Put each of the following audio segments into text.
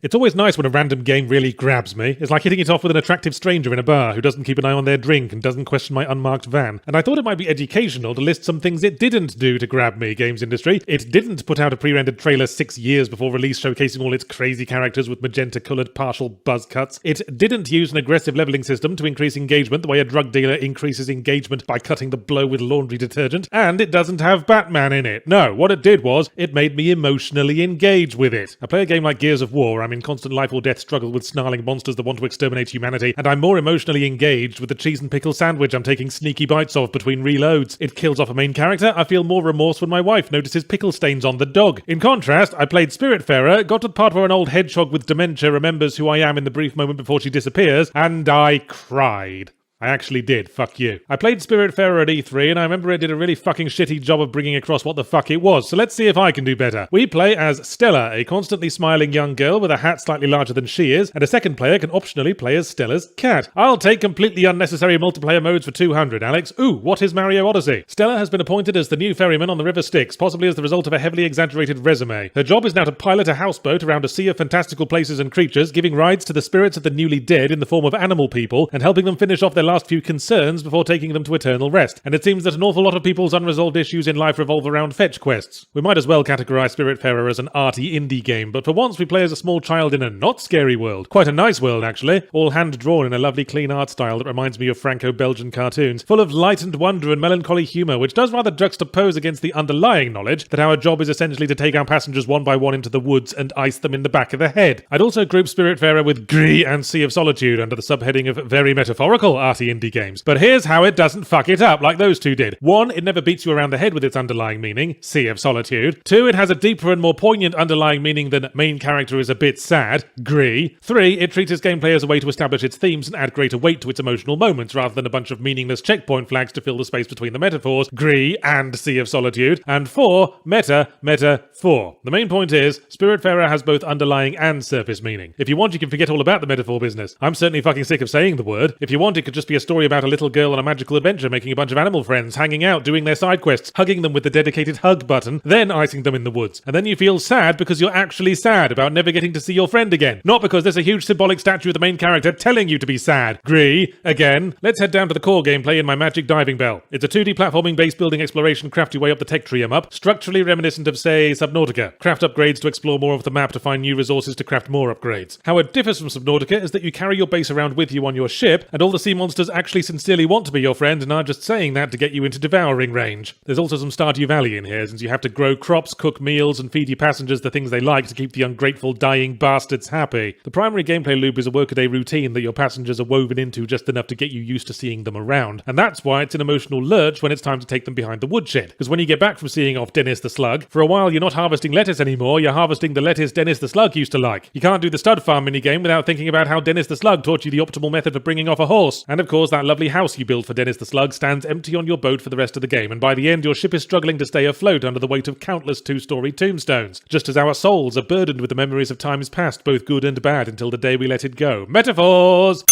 It's always nice when a random game really grabs me. It's like hitting it off with an attractive stranger in a bar who doesn't keep an eye on their drink and doesn't question my unmarked van. And I thought it might be educational to list some things it didn't do to grab me, games industry. It didn't put out a pre-rendered trailer 6 years before release showcasing all its crazy characters with magenta-coloured partial buzz cuts. It didn't use an aggressive leveling system to increase engagement the way a drug dealer increases engagement by cutting the blow with laundry detergent. And it doesn't have Batman in it. No, what it did was, it made me emotionally engage with it. I play a game like Gears of War, I'm in constant life or death struggle with snarling monsters that want to exterminate humanity, and I'm more emotionally engaged with the cheese and pickle sandwich I'm taking sneaky bites of between reloads. It kills off a main character, I feel more remorse when my wife notices pickle stains on the dog. In contrast, I played Spiritfarer, got to the part where an old hedgehog with dementia remembers who I am in the brief moment before she disappears, and I cried. I actually did, fuck you. I played Spiritfarer at E3 and I remember it did a really fucking shitty job of bringing across what the fuck it was, so let's see if I can do better. We play as Stella, a constantly smiling young girl with a hat slightly larger than she is, and a second player can optionally play as Stella's cat. I'll take completely unnecessary multiplayer modes for 200, Alex. Ooh, what is Mario Odyssey? Stella has been appointed as the new ferryman on the River Styx, possibly as the result of a heavily exaggerated resume. Her job is now to pilot a houseboat around a sea of fantastical places and creatures, giving rides to the spirits of the newly dead in the form of animal people, and helping them finish off their last few concerns before taking them to eternal rest. And it seems that an awful lot of people's unresolved issues in life revolve around fetch quests. We might as well categorize Spiritfarer as an arty indie game, but for once we play as a small child in a not scary world. Quite a nice world, actually. All hand-drawn in a lovely clean art style that reminds me of Franco-Belgian cartoons, full of light and wonder and melancholy humour, which does rather juxtapose against the underlying knowledge that our job is essentially to take our passengers one by one into the woods and ice them in the back of the head. I'd also group Spiritfarer with Gris and Sea of Solitude under the subheading of very metaphorical arty indie games. But here's how it doesn't fuck it up like those two did. 1, it never beats you around the head with its underlying meaning, Sea of Solitude. 2, it has a deeper and more poignant underlying meaning than main character is a bit sad, Gris. 3, it treats its gameplay as a way to establish its themes and add greater weight to its emotional moments rather than a bunch of meaningless checkpoint flags to fill the space between the metaphors, Gris and Sea of Solitude. And 4, metaphor. The main point is, Spiritfarer has both underlying and surface meaning. If you want, you can forget all about the metaphor business. I'm certainly fucking sick of saying the word. If you want, it could just be a story about a little girl on a magical adventure making a bunch of animal friends, hanging out, doing their side quests, hugging them with the dedicated hug button, then icing them in the woods. And then you feel sad because you're actually sad about never getting to see your friend again. Not because there's a huge symbolic statue of the main character telling you to be sad. Gris, again. Let's head down to the core gameplay in my magic diving bell. It's a 2D platforming, base building, exploration, craft your way up the tech tree up, structurally reminiscent of, say, Subnautica. Craft upgrades to explore more of the map to find new resources to craft more upgrades. How it differs from Subnautica is that you carry your base around with you on your ship, and all the sea monsters actually sincerely want to be your friend and are just saying that to get you into devouring range. There's also some Stardew Valley in here, since you have to grow crops, cook meals, and feed your passengers the things they like to keep the ungrateful dying bastards happy. The primary gameplay loop is a workaday routine that your passengers are woven into just enough to get you used to seeing them around, and that's why it's an emotional lurch when it's time to take them behind the woodshed, because when you get back from seeing off Dennis the Slug, for a while you're not harvesting lettuce anymore, you're harvesting the lettuce Dennis the Slug used to like. You can't do the stud farm minigame without thinking about how Dennis the Slug taught you the optimal method for bringing off a horse, and of course that lovely house you built for Dennis the Slug stands empty on your boat for the rest of the game, and by the end your ship is struggling to stay afloat under the weight of countless 2-story tombstones, just as our souls are burdened with the memories of times past, both good and bad, until the day we let it go. Metaphors!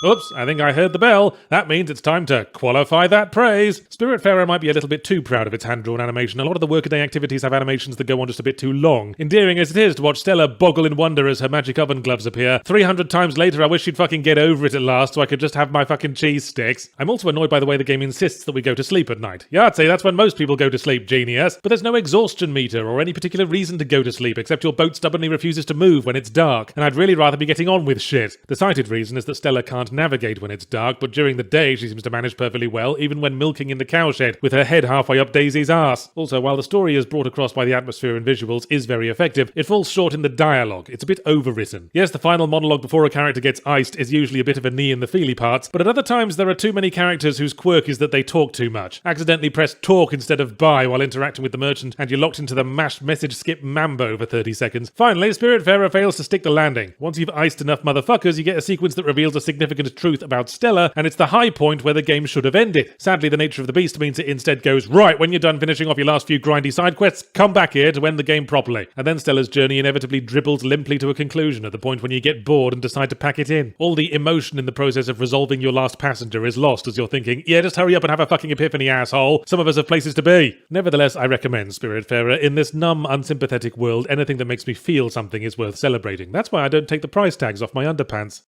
Oops, I think I heard the bell. That means it's time to qualify that praise. Spiritfarer might be a little bit too proud of its hand-drawn animation. A lot of the workaday activities have animations that go on just a bit too long. Endearing as it is to watch Stella boggle in wonder as her magic oven gloves appear, 300 times later I wish she'd fucking get over it at last so I could just have my fucking cheese sticks. I'm also annoyed by the way the game insists that we go to sleep at night. Yeah, I'd say that's when most people go to sleep, genius. But there's no exhaustion meter or any particular reason to go to sleep, except your boat stubbornly refuses to move when it's dark, and I'd really rather be getting on with shit. The cited reason is that Stella can't navigate when it's dark, but during the day she seems to manage perfectly well, even when milking in the cowshed, with her head halfway up Daisy's arse. Also, while the story is brought across by the atmosphere and visuals is very effective, it falls short in the dialogue. It's a bit overwritten. Yes, the final monologue before a character gets iced is usually a bit of a knee in the feely parts, but at other times there are too many characters whose quirk is that they talk too much. Accidentally press talk instead of buy while interacting with the merchant, and you're locked into the mashed message skip mambo for 30 seconds. Finally, Spiritfarer fails to stick the landing. Once you've iced enough motherfuckers, you get a sequence that reveals a significant significant truth about Stella, and it's the high point where the game should have ended. Sadly, the nature of the beast means it instead goes, right, when you're done finishing off your last few grindy side quests, come back here to end the game properly. And then Stella's journey inevitably dribbles limply to a conclusion at the point when you get bored and decide to pack it in. All the emotion in the process of resolving your last passenger is lost as you're thinking, yeah, just hurry up and have a fucking epiphany, asshole. Some of us have places to be. Nevertheless, I recommend Spiritfarer. In this numb, unsympathetic world, anything that makes me feel something is worth celebrating. That's why I don't take the price tags off my underpants.